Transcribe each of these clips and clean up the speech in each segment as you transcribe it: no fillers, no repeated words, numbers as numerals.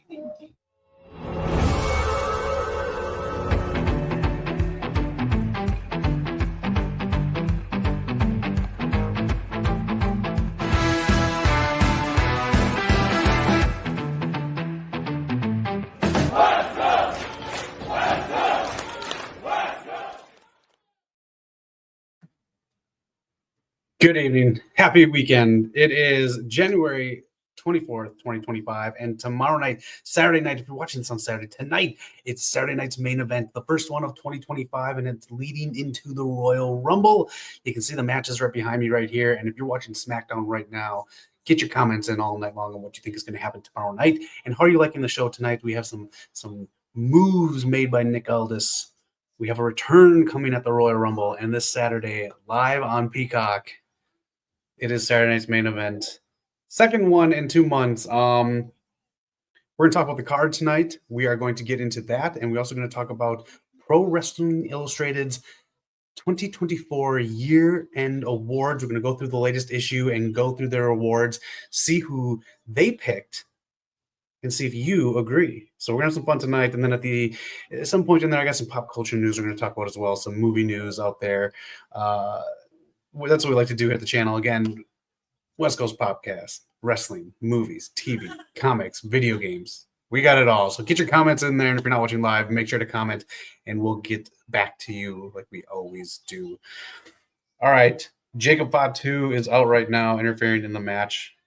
Good evening. Happy weekend. It is January 24th, 2025, and tomorrow night, Saturday night, if you're watching this on Saturday, tonight, it's Saturday night's main event, the first one of 2025, and it's leading into the Royal Rumble. You can see the matches right behind me right here, and if you're watching SmackDown right now, get your comments in all night long on what you think is going to happen tomorrow night, and how are you liking the show tonight? We have some moves made by Nick Aldis. We have a return coming at the Royal Rumble, and this Saturday, live on Peacock, it is Saturday night's main event. Second one in 2 months. We're going to talk about the card tonight. We are going to get into that. And we're also going to talk about Pro Wrestling Illustrated's 2024 year-end awards. We're going to go through the latest issue and go through their awards, see who they picked, and see if you agree. So we're going to have some fun tonight. And then at some point in there, I got some pop culture news we're going to talk about as well. Some movie news out there. That's what we like to do here at the channel. Again, West Coast Popcast, wrestling, movies, TV, comics, video games. We got it all. So get your comments in there. And if you're not watching live, make sure to comment and we'll get back to you like we always do. All right. Jacob Fatu is out right now, interfering in the match.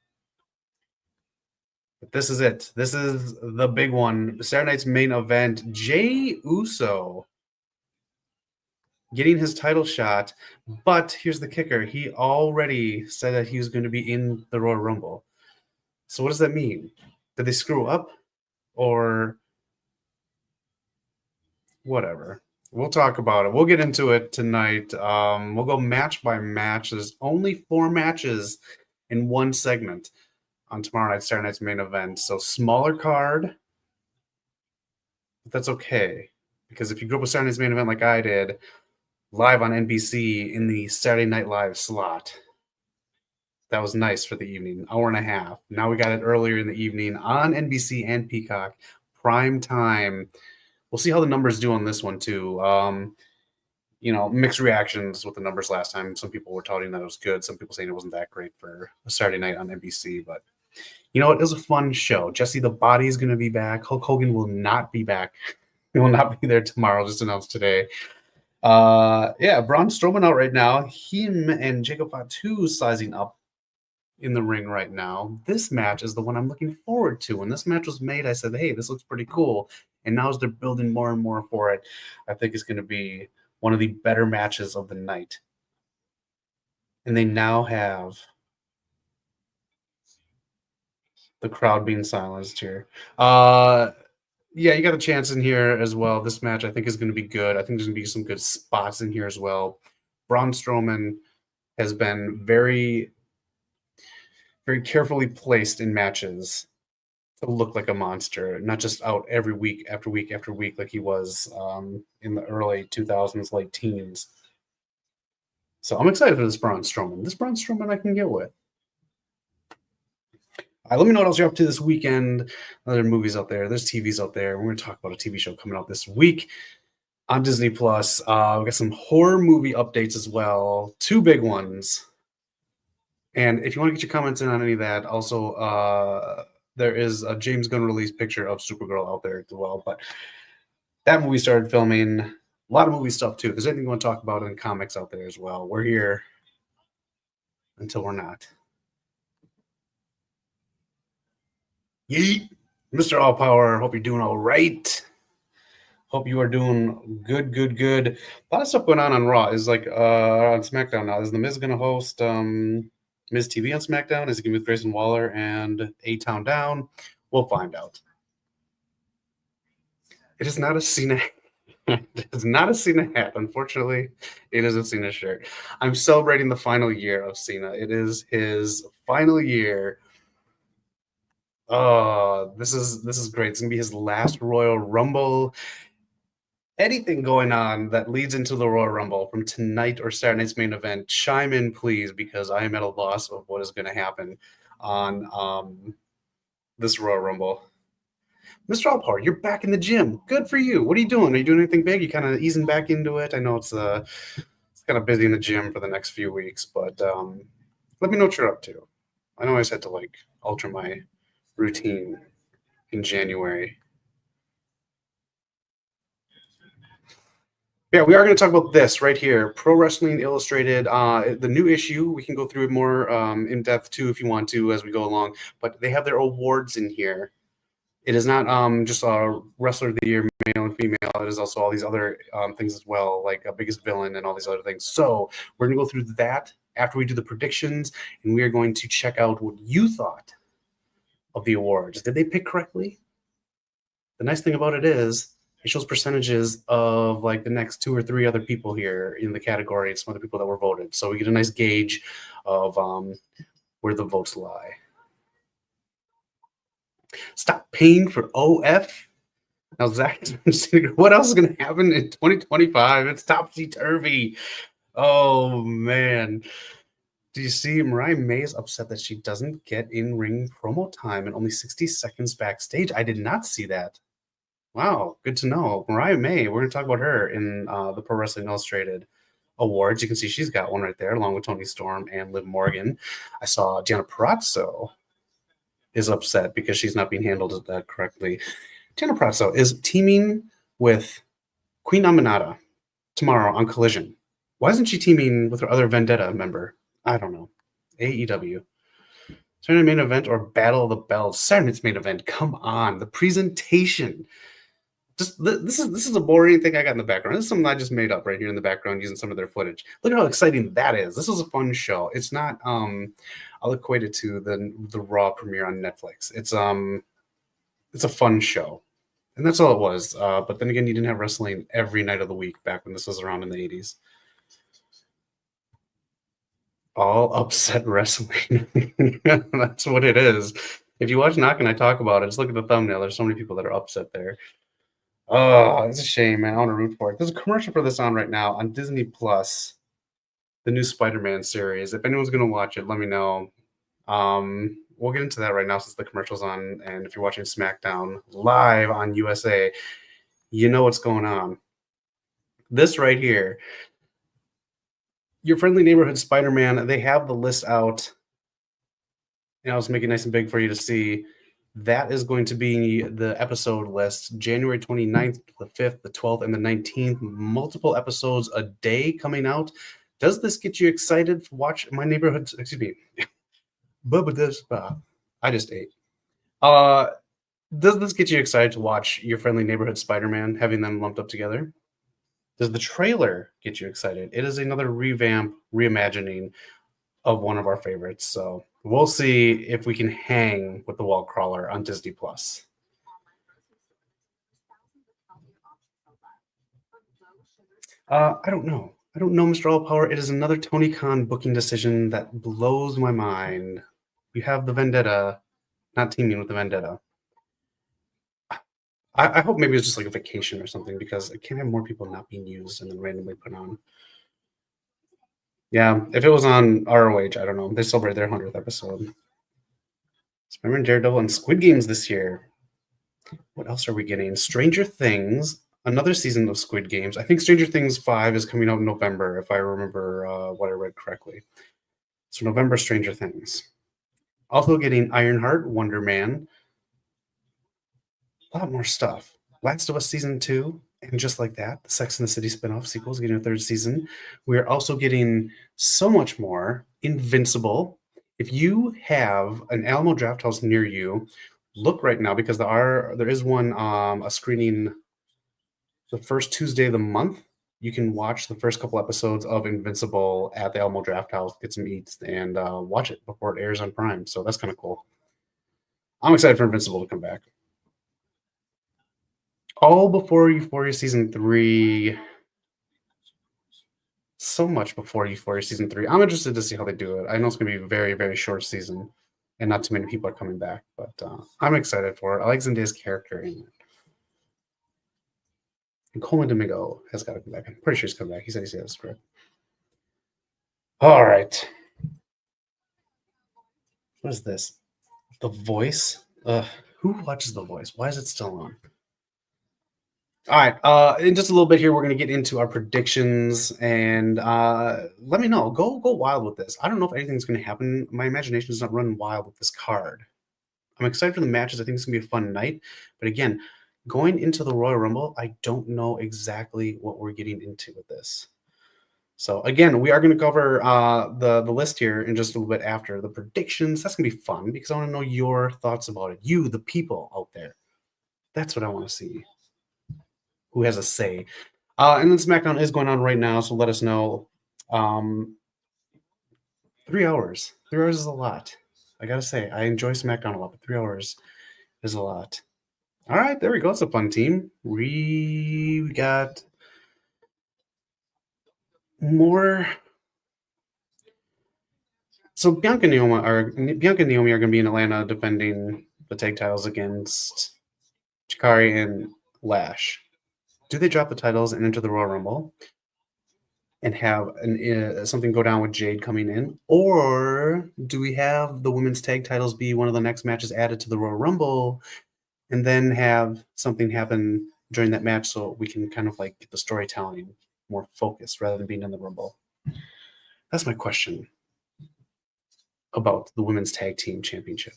But this is it. This is the big one. Saturday night's main event. Jey Uso getting his title shot, but here's the kicker. He already said that he was going to be in the Royal Rumble. So what does that mean? Did they screw up? Or whatever. We'll talk about it. We'll get into it tonight. We'll go match by match. There's only 4 matches in one segment on tomorrow night, Saturday night's main event. So smaller card, but that's okay. Because if you grew up with Saturday night's main event like I did, live on NBC in the Saturday Night Live slot. That was nice for the evening, hour and a half. Now we got it earlier in the evening on NBC and Peacock, prime time. We'll see how the numbers do on this one too. Mixed reactions with the numbers last time. Some people were touting that it was good. Some people saying it wasn't that great for a Saturday night on NBC. But you know what? It was a fun show. Jesse the Body is going to be back. Hulk Hogan will not be back. He will not be there tomorrow. Just announced today. Braun Strowman out right now. Him and Jacob Fatu sizing up in the ring right now. This match is the one I'm looking forward to. When this match was made, I said, hey, this looks pretty cool. And now as they're building more and more for it, I think it's going to be one of the better matches of the night. And they now have the crowd being silenced here. Yeah, you got a chance in here as well. This match, I think, is going to be good. I think there's going to be some good spots in here as well. Braun Strowman has been very, very carefully placed in matches to look like a monster, not just out every week after week after week like he was in the early 2000s, late teens. So I'm excited for this Braun Strowman. This Braun Strowman I can get with. Let me know what else you're up to this weekend. Other movies out there. There's TVs out there. We're going to talk about a TV show coming out this week on Disney+. We got some horror movie updates as well. 2 big ones. And if you want to get your comments in on any of that, also there is a James Gunn release picture of Supergirl out there as well. But that movie started filming. A lot of movie stuff too. If there's anything you want to talk about in comics out there as well, we're here until we're not. Yeet, Mr. All Power. Hope you're doing all right. Hope you are doing good. A lot of stuff going on Raw. Is like on SmackDown now. Is The Miz going to host Miz TV on SmackDown? Is it going to be with Grayson Waller and A-Town Down? We'll find out. It is not a Cena. It is not a Cena hat. Unfortunately, it is a Cena shirt. I'm celebrating the final year of Cena. It is his final year. Oh, this is great. It's gonna be his last Royal Rumble. Anything going on that leads into the Royal Rumble from tonight or Saturday night's main event, chime in, please, because I am at a loss of what is going to happen on this Royal Rumble. Mr. Allpower, you're back in the gym. Good for you. What are you doing? Are you doing anything big? You kind of easing back into it? I know it's kind of busy in the gym for the next few weeks, but let me know what you're up to. I know I just had to alter my routine in January. Yeah, we are going to talk about this right here. Pro Wrestling Illustrated, the new issue. We can go through it more in depth too if you want to as we go along. But they have their awards in here. It is not just a Wrestler of the Year, male and female. It is also all these other things as well, like a Biggest Villain and all these other things. So we're going to go through that after we do the predictions, and we are going to check out what you thought of the awards. Did they pick correctly? The nice thing about it is it shows percentages of the next 2 or 3 other people here in the category, some other people that were voted. So we get a nice gauge of where the votes lie. Stop paying for OF. Now, Zach, what else is going to happen in 2025? It's topsy-turvy. Oh, man. Do you see Mariah May is upset that she doesn't get in-ring promo time and only 60 seconds backstage? I did not see that. Wow, good to know. Mariah May, we're going to talk about her in the Pro Wrestling Illustrated Awards. You can see she's got one right there, along with Toni Storm and Liv Morgan. I saw Deonna Purrazzo is upset because she's not being handled that correctly. Deonna Purrazzo is teaming with Queen Aminata tomorrow on Collision. Why isn't she teaming with her other Vendetta member? I don't know. AEW. Saturday main event or Battle of the Belts? Saturday's main event. Come on. The presentation. This is a boring thing I got in the background. This is something I just made up right here in the background using some of their footage. Look at how exciting that is. This is a fun show. It's not I'll equate it to the Raw premiere on Netflix. It's a fun show. And that's all it was. But then again, you didn't have wrestling every night of the week back when this was around in the 80s. All upset wrestling. That's what it is. If you watch Knock and I talk about it, just look at the thumbnail. There's so many people that are upset there. Oh, it's a shame, man. I want to root for it. There's a commercial for this on right now on Disney Plus, the new Spider-Man series. If anyone's going to watch it, let me know. We'll get into that right now since the commercial's on. And if you're watching SmackDown live on USA, you know what's going on. This right here, Your Friendly Neighborhood Spider-Man, they have the list out. And I'll just make it nice and big for you to see. That is going to be the episode list, January 29th, the 5th, the 12th, and the 19th. Multiple episodes a day coming out. Does this get you excited to watch My Neighborhood? Excuse me. I just ate. Does this get you excited to watch Your Friendly Neighborhood Spider-Man, having them lumped up together? Does the trailer get you excited? It is another reimagining of one of our favorites. So we'll see if we can hang with the wall crawler on Disney Plus. I don't know. I don't know, Mr. Allpower. It is another Tony Khan booking decision that blows my mind. You have the Vendetta not teaming with the Vendetta. I hope maybe it's just like a vacation or something, because I can't have more people not being used and then randomly put on. Yeah, if it was on ROH, I don't know. They celebrate their 100th episode. Spider-Man, Daredevil, and Squid Games this year. What else are we getting? Stranger Things, another season of Squid Games. I think Stranger Things 5 is coming out in November, if I remember what I read correctly. So November, Stranger Things. Also getting Ironheart, Wonder Man. A lot more stuff. Last of Us Season 2, and just like that, the Sex and the City spinoff sequel is getting a 3rd season. We are also getting so much more. Invincible. If you have an Alamo Drafthouse near you, look right now, because there is one a screening the first Tuesday of the month. You can watch the first couple episodes of Invincible at the Alamo Drafthouse, get some eats, and watch it before it airs on Prime. So that's kind of cool. I'm excited for Invincible to come back. All before Euphoria Season 3. So much before Euphoria Season 3. I'm interested to see how they do it. I know it's going to be a very, very short season, and not too many people are coming back, but I'm excited for it. I like Zendaya's character in it. And Coleman Domingo has got to come back. I'm pretty sure he's coming back. He said he's got a script. All right. What is this? The Voice? Ugh. Who watches The Voice? Why is it still on? All right. In just a little bit here, we're going to get into our predictions, and let me know. Go wild with this. I don't know if anything's going to happen. My imagination is not running wild with this card. I'm excited for the matches. I think it's going to be a fun night. But again, going into the Royal Rumble, I don't know exactly what we're getting into with this. So again, we are going to cover the list here in just a little bit after the predictions. That's going to be fun because I want to know your thoughts about it. You, the people out there. That's what I want to see. Who has a say? And then SmackDown is going on right now, so let us know. 3 hours. 3 hours is a lot. I gotta say, I enjoy SmackDown a lot, but 3 hours is a lot. All right, there we go. It's a fun team. We got more. So Bianca and Naomi are going to be in Atlanta defending the tag titles against Chikari and Lash. Do they drop the titles and enter the Royal Rumble and have something go down with Jade coming in? Or do we have the women's tag titles be one of the next matches added to the Royal Rumble and then have something happen during that match so we can kind of like get the storytelling more focused rather than being in the Rumble? That's my question about the women's tag team championship.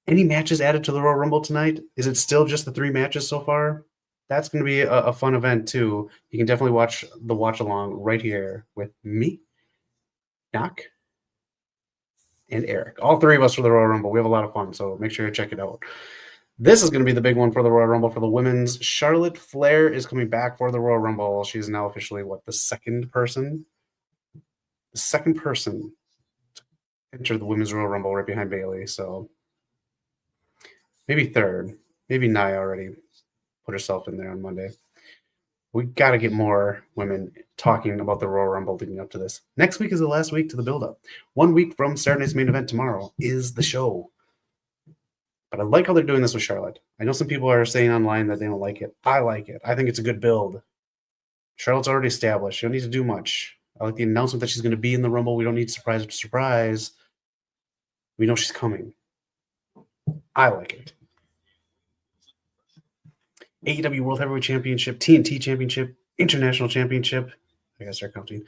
Any matches added to the Royal Rumble tonight? Is it still just the 3 matches so far? That's going to be a fun event too. You can definitely watch the watch along right here with me, Doc, and Eric. All 3 of us for the Royal Rumble. We have a lot of fun, so make sure you check it out. This is going to be the big one for the Royal Rumble for the women's. Charlotte Flair is coming back for the Royal Rumble. She's now officially, the second person? The second person to enter the women's Royal Rumble right behind Bayley, so maybe third. Maybe Nia already put herself in there on Monday. We got to get more women talking about the Royal Rumble leading up to this. Next week is the last week to the build-up. 1 week from Saturday's main event tomorrow is the show. But I like how they're doing this with Charlotte. I know some people are saying online that they don't like it. I like it. I think it's a good build. Charlotte's already established. She don't need to do much. I like the announcement that she's going to be in the Rumble. We don't need surprise after surprise. We know she's coming. I like it. AEW World Heavyweight Championship, TNT Championship, International Championship, I gotta start counting,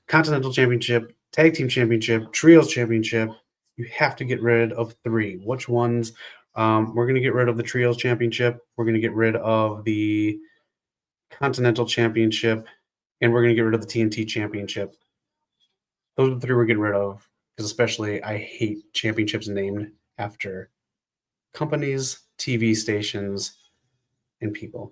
Continental Championship, Tag Team Championship, Trios Championship. You have to get rid of 3. Which ones? We're going to get rid of the Trios Championship. We're going to get rid of the Continental Championship. And we're going to get rid of the TNT Championship. Those are the 3 we're getting rid of. Because especially, I hate championships named after companies, TV stations, and people.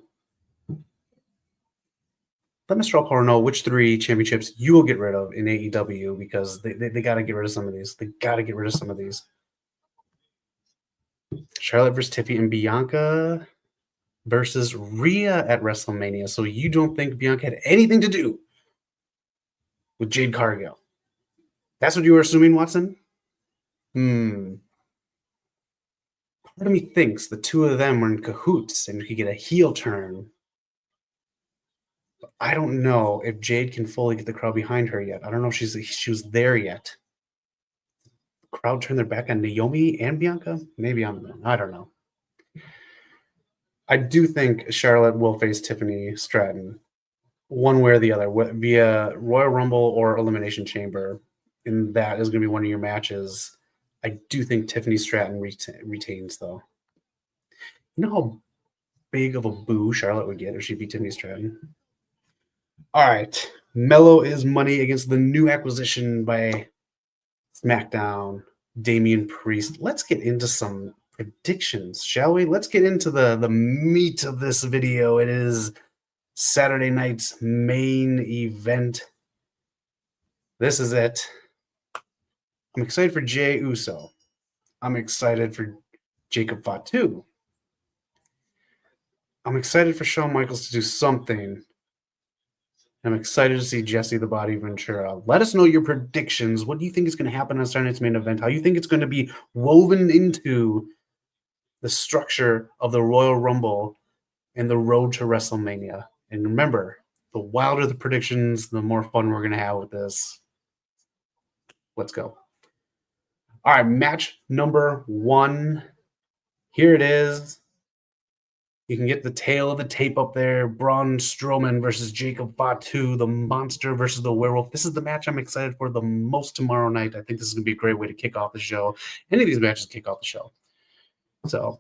Let Mr. Alcor know which 3 championships you will get rid of in AEW because they got to get rid of some of these. They got to get rid of some of these. Charlotte versus Tiffy and Bianca versus Rhea at WrestleMania. So you don't think Bianca had anything to do with Jade Cargill? That's what you were assuming, Watson? Part of me thinks the 2 of them were in cahoots and we could get a heel turn. But I don't know if Jade can fully get the crowd behind her yet. I don't know if she was there yet. The crowd turned their back on Naomi and Bianca? Maybe I don't know. I do think Charlotte will face Tiffany Stratton one way or the other via Royal Rumble or Elimination Chamber. And that is going to be one of your matches. I do think Tiffany Stratton retains, though. You know how big of a boo Charlotte would get if she beat Tiffany Stratton? All right. Mello is money against the new acquisition by SmackDown, Damian Priest. Let's get into some predictions, shall we? Let's get into the meat of this video. It is Saturday night's main event. This is it. I'm excited for Jey Uso. I'm excited for Jacob Fatu. I'm excited for Shawn Michaels to do something. I'm excited to see Jesse the Body Ventura. Let us know your predictions. What do you think is going to happen on Saturday night's main event? How you think it's going to be woven into the structure of the Royal Rumble and the road to WrestleMania. And remember, the wilder the predictions, the more fun we're going to have with this. Let's go. All right, match number 1 Here it is. You can get the tail of the tape up there. Braun Strowman versus Jacob Fatu, the monster versus the werewolf. This is the match I'm excited for the most tomorrow night. I think this is going to be a great way to kick off the show. Any of these matches kick off the show. So,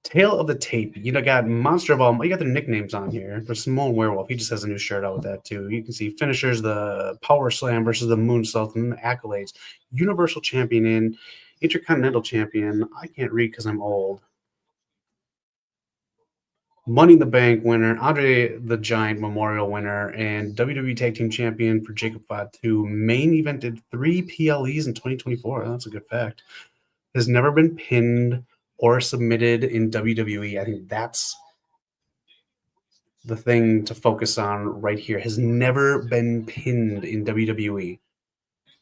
tail of the tape. You got Monster of All. You got their nicknames on here. For Simone Werewolf, he just has a new shirt out with that too. You can see finishers, the Power Slam versus the Moonsault, and the accolades. Universal Champion, Intercontinental Champion. I can't read because I'm old. Money in the Bank winner, Andre the Giant Memorial winner, and WWE Tag Team Champion for Jacob Fatu. Main evented 3 PLEs in 2024. That's a good fact. Has never been pinned or submitted in WWE. I think that's the thing to focus on right here. Has never been pinned in WWE.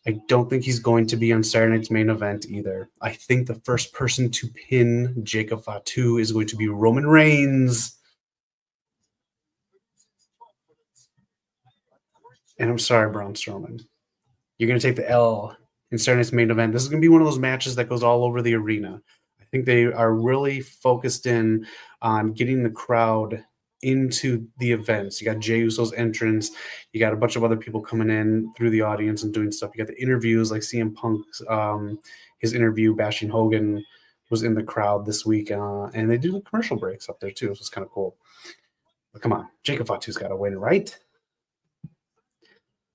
I don't think he's going to be on Saturday night's main event either. I think the first person to pin Jacob Fatu is going to be Roman Reigns. And I'm sorry, Braun Strowman. You're going to take the L in Saturday night's main event. This is going to be one of those matches that goes all over the arena. I think they are really focused in on getting the crowd into the events. You got Jey Uso's entrance. You got a bunch of other people coming in through the audience and doing stuff. You got the interviews like CM Punk's his interview bashing Hogan was in the crowd this week. And they do the commercial breaks up there too, so it's kind of cool. But come on, Jacob Fatu's got to win, right?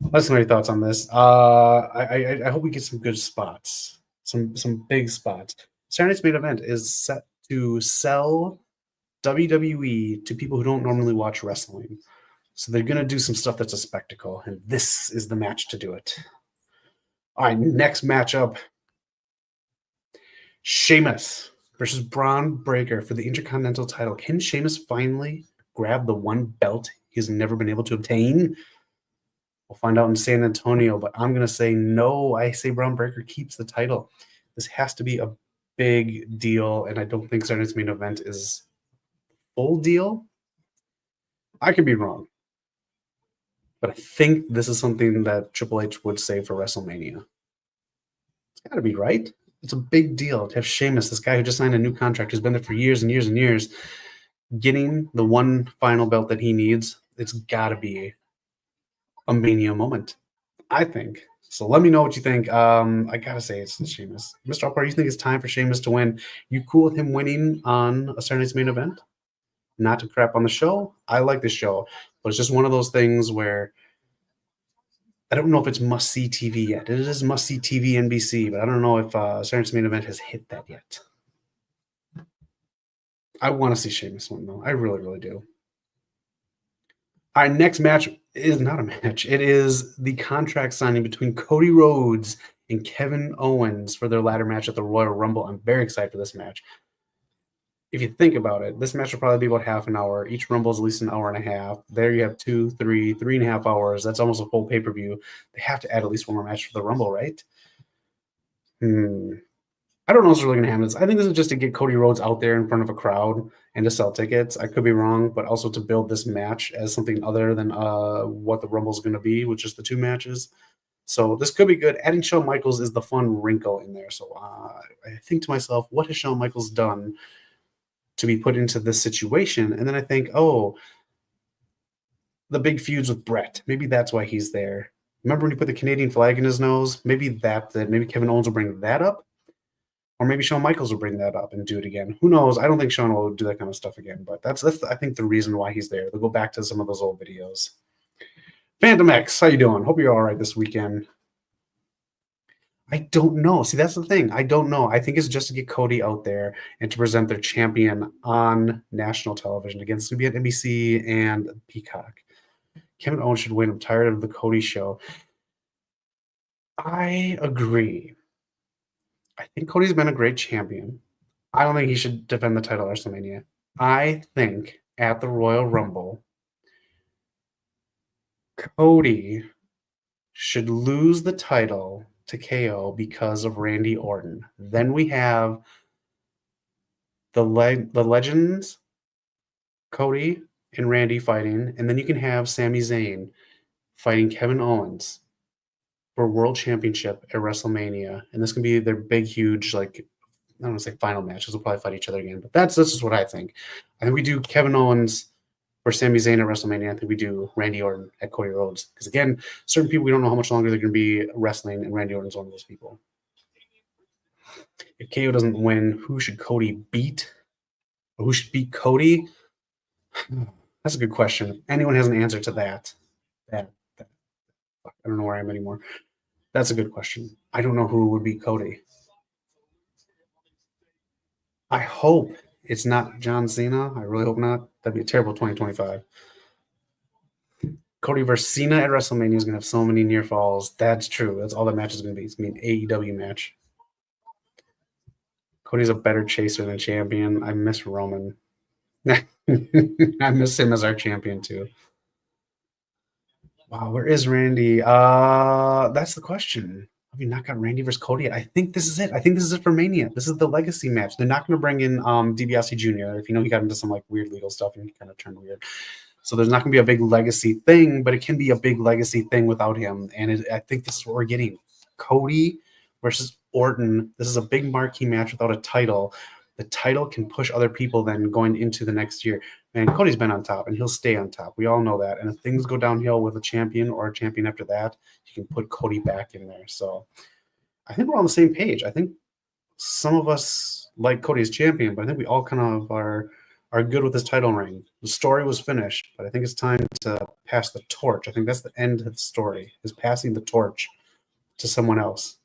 Let us know your thoughts on this. I hope we get some good spots, some big spots. Saturday night's main event is set to sell WWE to people who don't normally watch wrestling. So they're going to do some stuff that's a spectacle, and this is the match to do it. All right, next matchup. Sheamus versus Braun Breaker for the Intercontinental title. Can Sheamus finally grab the one belt he's never been able to obtain? We'll find out in San Antonio, but I'm going to say no. I say Braun Breaker keeps the title. This has to be a big deal, and I don't think Saturday's main event is full deal. I could be wrong, but I think this is something that Triple H would say for WrestleMania. It's got to be, right? It's a big deal to have Sheamus, this guy who just signed a new contract, who's been there for years and years and years, getting the one final belt that he needs. It's got to be a Mania moment, I think. So let me know what you think. I gotta say it's Sheamus. Mr. Alpart, you think it's time for Sheamus to win? You cool with him winning on a Saturday night's main event? Not to crap on the show. I like the show, but it's just one of those things where I don't know if it's must-see TV yet. It is must-see TV NBC, but I don't know if Saturday night's main event has hit that yet. I want to see Sheamus win, though. I really, really do. Our next match is not a match. It is the contract signing between Cody Rhodes and Kevin Owens for their ladder match at the Royal Rumble. I'm very excited for this match. If you think about it, this match will probably be about half an hour. Each Rumble is at least an hour and a half. There you have 2, 3, 3.5 hours. That's almost a full pay-per-view. They have to add at least one more match for the Rumble, right? I don't know what's really going to happen. I think this is just to get Cody Rhodes out there in front of a crowd and to sell tickets. I could be wrong, but also to build this match as something other than what the Rumble is going to be with just the 2 matches. So this could be good. Adding Shawn Michaels is the fun wrinkle in there. So I think to myself, what has Shawn Michaels done to be put into this situation? And then I think, oh, the big feuds with Brett. Maybe that's why he's there. Remember when he put the Canadian flag in his nose? Maybe maybe Kevin Owens will bring that up. Or maybe Shawn Michaels will bring that up and do it again. Who knows? I don't think Shawn will do that kind of stuff again, but that's I think the reason why he's there. They'll go back to some of those old videos. Phantom X, how you doing? Hope you're all right this weekend. I don't know. See, that's the thing. I don't know. I think it's just to get Cody out there and to present their champion on national television against CBS, NBC, and Peacock. Kevin Owens should win. I'm tired of the Cody show. I agree. I think Cody's been a great champion. I don't think he should defend the title at WrestleMania. I think at the Royal Rumble, Cody should lose the title to KO because of Randy Orton. Then we have the legends, Cody and Randy fighting, and then you can have Sami Zayn fighting Kevin Owens for World Championship at WrestleMania. And this can be their big, huge, don't want to say final match because we'll probably fight each other again, but that's just what I think. I think we do Kevin Owens or Sami Zayn at WrestleMania. I think we do Randy Orton at Cody Rhodes. Because again, certain people, we don't know how much longer they're going to be wrestling, and Randy Orton's one of those people. If KO doesn't win, who should Cody beat? Or who should beat Cody? That's a good question. If anyone has an answer to that, I don't know where I am anymore. That's a good question. I don't know who would beat Cody. I hope it's not John Cena. I really hope not. That'd be a terrible 2025. Cody versus Cena at WrestleMania is going to have so many near falls. That's true. That's all that match is going to be. It's going to be an AEW match. Cody's a better chaser than champion. I miss Roman. I miss him as our champion too. Wow, where is Randy? That's the question. Have you not got Randy versus Cody yet? I think this is it. I think this is it for Mania. This is the legacy match. They're not going to bring in DiBiase Jr. If you know, he got into some like weird legal stuff and he kind of turned weird. So there's not going to be a big legacy thing, but it can be a big legacy thing without him. And I think this is what we're getting. Cody versus Orton. This is a big marquee match without a title. The title can push other people then going into the next year. Man, Cody's been on top, and he'll stay on top. We all know that. And if things go downhill with a champion or a champion after that, you can put Cody back in there. So I think we're on the same page. I think some of us like Cody as champion, but I think we all kind of are good with this title reign. The story was finished, but I think it's time to pass the torch. I think that's the end of the story, is passing the torch to someone else.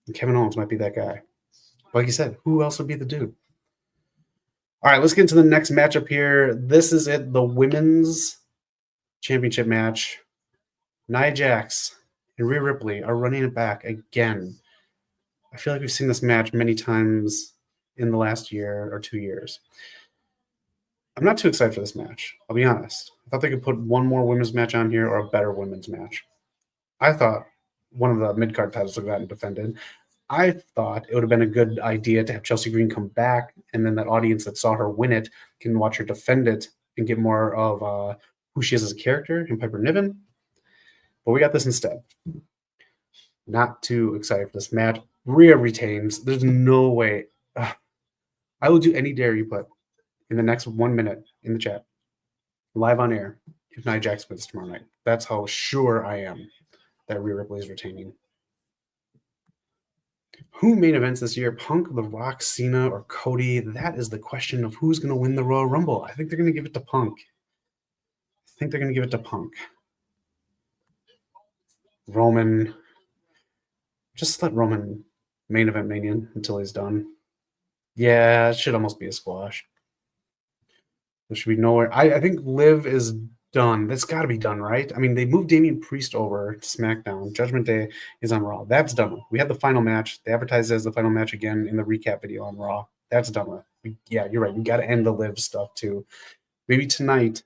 And Kevin Owens might be that guy. Like you said, who else would be the dude? All right, let's get into the next matchup here. This is it, the women's championship match. Nia Jax and Rhea Ripley are running it back again. I feel like we've seen this match many times in the last year or 2 years. I'm not too excited for this match, I'll be honest. I thought they could put one more women's match on here or a better women's match. I thought one of the mid-card titles would have gotten defended. I thought it would have been a good idea to have Chelsea Green come back, and then that audience that saw her win it can watch her defend it and get more of who she is as a character in Piper Niven. But we got this instead. Not too excited for this match. Rhea retains. There's no way. I will do any dare you put in the next 1 minute in the chat, live on air, if Nia Jax wins tomorrow night. That's how sure I am that Rhea Ripley is retaining. Who main events this year? Punk, The Rock, Cena, or Cody? That is the question of who's going to win the Royal Rumble. I think they're going to give it to Punk. Roman. Just let Roman main event Mania until he's done. Yeah, it should almost be a squash. There should be nowhere. I think Liv is done. That's got to be done, right? I mean, they moved Damian Priest over to SmackDown. Judgment Day is on Raw. That's done. We had the final match. They advertised it as the final match again in the recap video on Raw. That's done with. Yeah, you're right. We got to end the Liv stuff too. Maybe tonight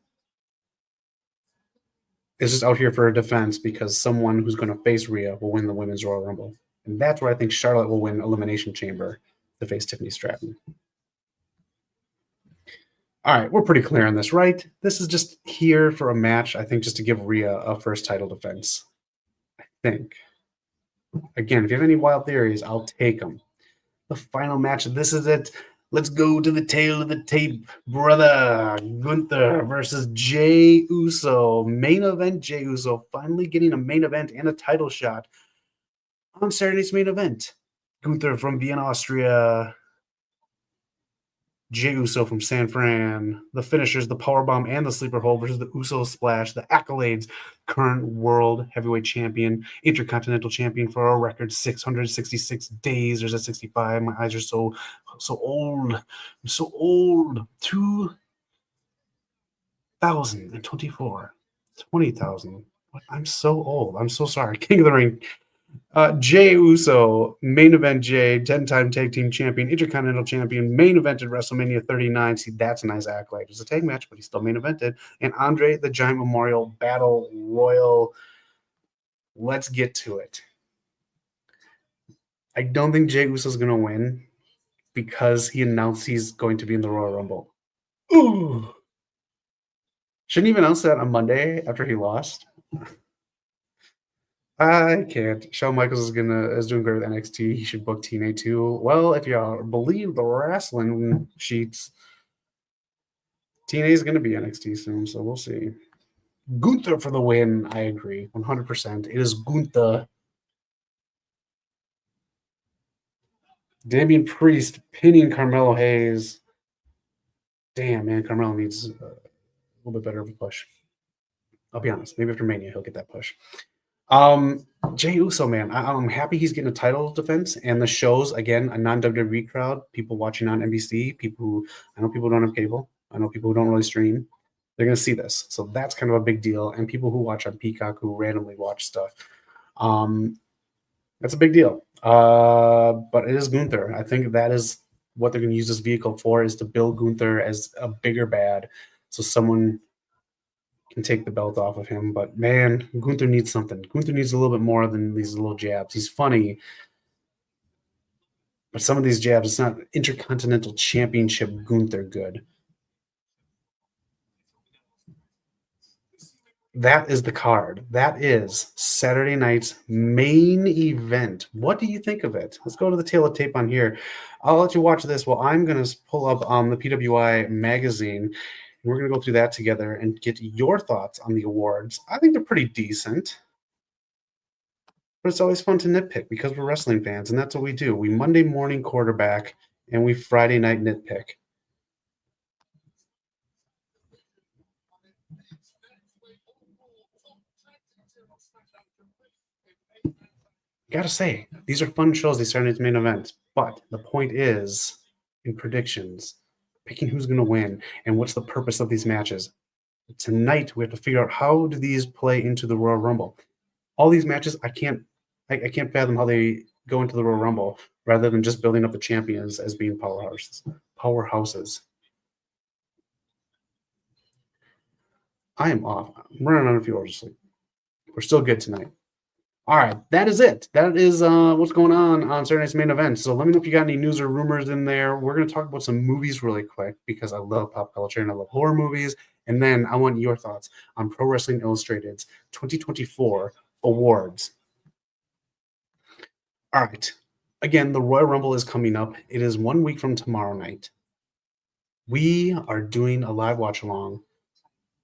is just out here for a defense because someone who's going to face Rhea will win the Women's Royal Rumble. And that's where I think Charlotte will win Elimination Chamber to face Tiffany Stratton. All right, we're pretty clear on this, right? This is just here for a match, I think, just to give Rhea a first title defense. I think. Again, if you have any wild theories, I'll take them. The final match, this is it. Let's go to the tail of the tape, brother. Gunther versus Jey Uso. Main event, Jey Uso finally getting a main event and a title shot on Saturday's main event. Gunther from Vienna, Austria. Jey Uso from San Fran, the finishers, the powerbomb and the sleeper hold versus the Uso splash, the accolades, current world heavyweight champion, intercontinental champion for a record 666 days. There's a 65. My eyes are so old. I'm so old. 2024. 20,000. I'm so old. I'm so sorry. King of the Ring. Jey Uso, main event Jey, 10-time tag team champion, intercontinental champion, main evented WrestleMania 39. See, that's a nice accolade. It was a tag match, but he still main evented. And Andre the Giant Memorial Battle Royal. Let's get to it. I don't think Jey Uso's going to win because he announced he's going to be in the Royal Rumble. Ooh. Shouldn't he have announced that on Monday after he lost? I can't. Shawn Michaels is doing great with NXT. He should book TNA too. Well, if you believe the wrestling sheets, TNA is gonna be NXT soon, so we'll see. Gunther for the win. I agree, 100%. It is Gunther. Damian Priest pinning Carmelo Hayes. Damn, man, Carmelo needs a little bit better of a push. I'll be honest. Maybe after Mania, he'll get that push. Jey Uso, man, I'm happy he's getting a title defense, and the shows again a non WWE crowd, people watching on NBC, people who I know people who don't have cable, I know people who don't really stream. They're gonna see this, so that's kind of a big deal. And people who watch on Peacock who randomly watch stuff, um, that's a big deal. But it is Gunther. I think that is what they're gonna use this vehicle for, is to build Gunther as a bigger bad, so someone can take the belt off of him. But man, Gunther needs something. Gunther needs a little bit more than these little jabs. He's funny, but some of these jabs, it's not Intercontinental Championship Gunther good. That is the card. That is Saturday night's main event. What do you think of it? Let's go to the tail of tape on here. I'll let you watch this. Well, I'm going to pull up the PWI magazine, and we're going to go through that together and get your thoughts on the awards. I think they're pretty decent, but it's always fun to nitpick because we're wrestling fans, and that's what we do. We Monday morning quarterback, and we Friday night nitpick. Gotta say, these are fun shows. These Saturday night's main events. But the point is, in predictions, picking who's going to win and what's the purpose of these matches. Tonight, we have to figure out how do these play into the Royal Rumble. All these matches, I can't fathom how they go into the Royal Rumble rather than just building up the champions as being powerhouses. Powerhouses. I am off. I'm running on a few hours of sleep. We're still good tonight. All right, that is it. That is what's going on Saturday night's main event. So let me know if you got any news or rumors in there. We're going to talk about some movies really quick because I love pop culture and I love horror movies. And then I want your thoughts on Pro Wrestling Illustrated's 2024 awards. All right. Again, the Royal Rumble is coming up. It is 1 week from tomorrow night. We are doing a live watch along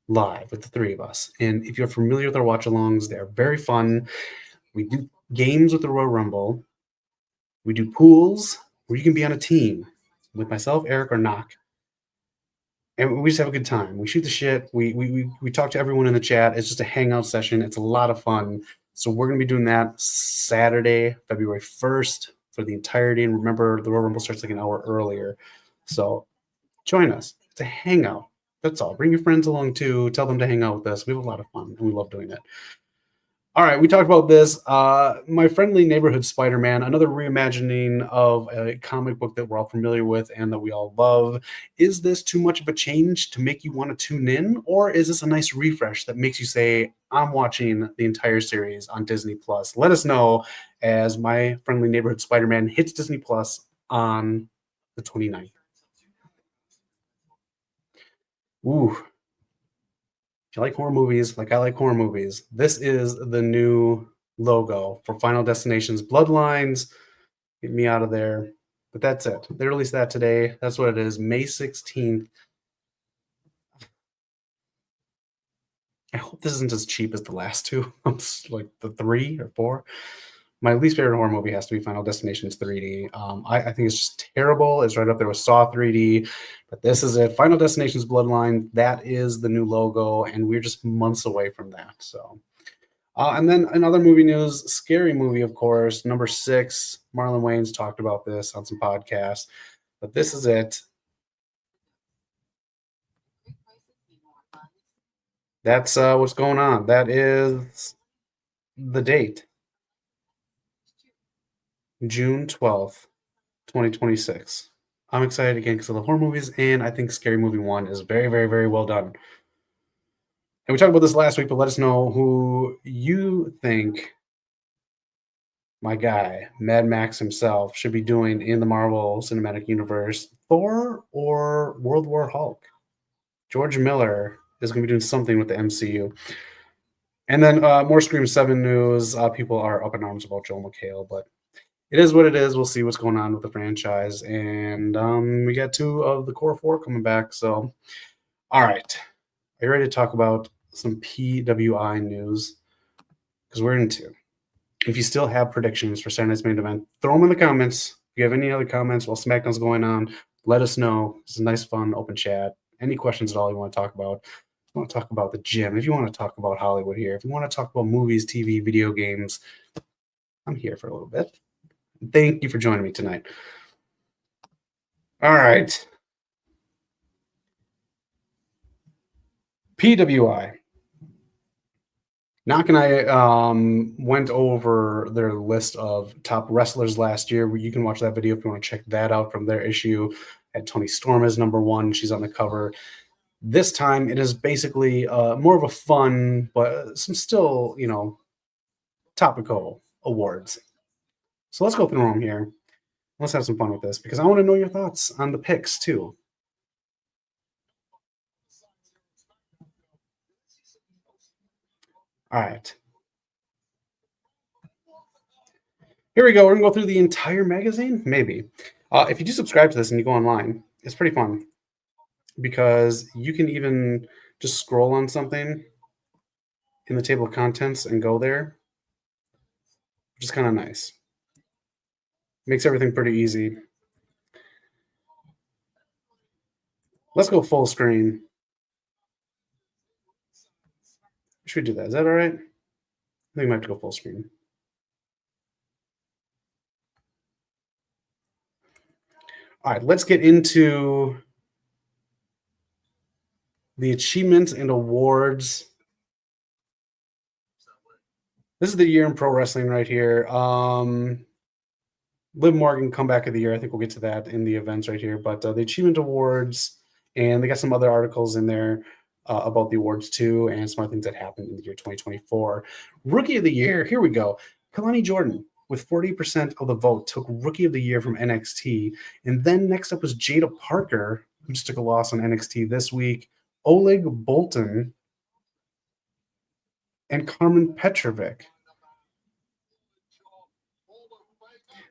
live with the three of us. And if you're familiar with our watch alongs, they're very fun. We do games with the Royal Rumble. We do pools where you can be on a team with myself, Eric, or Knock. And we just have a good time. We shoot the shit. We talk to everyone in the chat. It's just a hangout session. It's a lot of fun. So we're going to be doing that Saturday, February 1st for the entirety. And remember, the Royal Rumble starts like an hour earlier. So join us. It's a hangout. That's all. Bring your friends along too. Tell them to hang out with us. We have a lot of fun, and we love doing it. All right, we talked about this. My Friendly Neighborhood Spider-Man, another reimagining of a comic book that we're all familiar with and that we all love. Is this too much of a change to make you want to tune in, or is this a nice refresh that makes you say, I'm watching the entire series on Disney Plus? Let us know as My Friendly Neighborhood Spider-Man hits Disney Plus on the 29th. Ooh, if you like horror movies, like I like horror movies, this is the new logo for Final Destination's Bloodlines. Get me out of there. But that's it. They released that today. That's what it is. May 16th. I hope this isn't as cheap as the last two. Like the 3 or 4. My least favorite horror movie has to be Final Destination's 3D. I think it's just terrible. It's right up there with Saw 3D. But this is it. Final Destination's Bloodline. That is the new logo. And we're just months away from that. So, and then in other movie news, Scary Movie, of course, number 6. Marlon Wayans talked about this on some podcasts. But this is it. That's what's going on. That is the date. June 12th, 2026. I'm excited again because of the horror movies, and I think Scary Movie 1 is very, very, very well done. And we talked about this last week, but let us know who you think my guy, Mad Max himself, should be doing in the Marvel Cinematic Universe, Thor or World War Hulk. George Miller is going to be doing something with the MCU. And then more Scream 7 news. People are up in arms about Joel McHale, but it is what it is. We'll see what's going on with the franchise. And we got 2 of the core 4 coming back. So, all right. Are you ready to talk about some PWI news? Because we're in 2. If you still have predictions for Saturday night's main event, throw them in the comments. If you have any other comments while SmackDown's going on, let us know. It's a nice, fun, open chat. Any questions at all you want to talk about? If you want to talk about the gym, if you want to talk about Hollywood here, if you want to talk about movies, TV, video games, I'm here for a little bit. Thank you for joining me tonight. All right. PWI. Knock and I went over their list of top wrestlers last year. You can watch that video if you want to check that out from their issue. Had Toni Storm as number 1. She's on the cover. This time it is basically more of a fun, but some still, topical awards. So let's go through them here. Let's have some fun with this because I want to know your thoughts on the picks too. All right. Here we go. We're going to go through the entire magazine, maybe. If you do subscribe to this and you go online, it's pretty fun because you can even just scroll on something in the table of contents and go there, which is kind of nice. Makes everything pretty easy. Let's go full screen. Should we do that? Is that all right? I think we might have to go full screen. All right, let's get into the achievements and awards. This is the year in pro wrestling right here. Liv Morgan comeback of the year. I think we'll get to that in the events right here. But the achievement awards, and they got some other articles in there about the awards too, and some other things that happened in the year 2024. Rookie of the year. Here we go. Kalani Jordan with 40% of the vote took Rookie of the Year from NXT. And then next up was Jada Parker, who just took a loss on NXT this week. Oleg Boltin and Carmen Petrovic.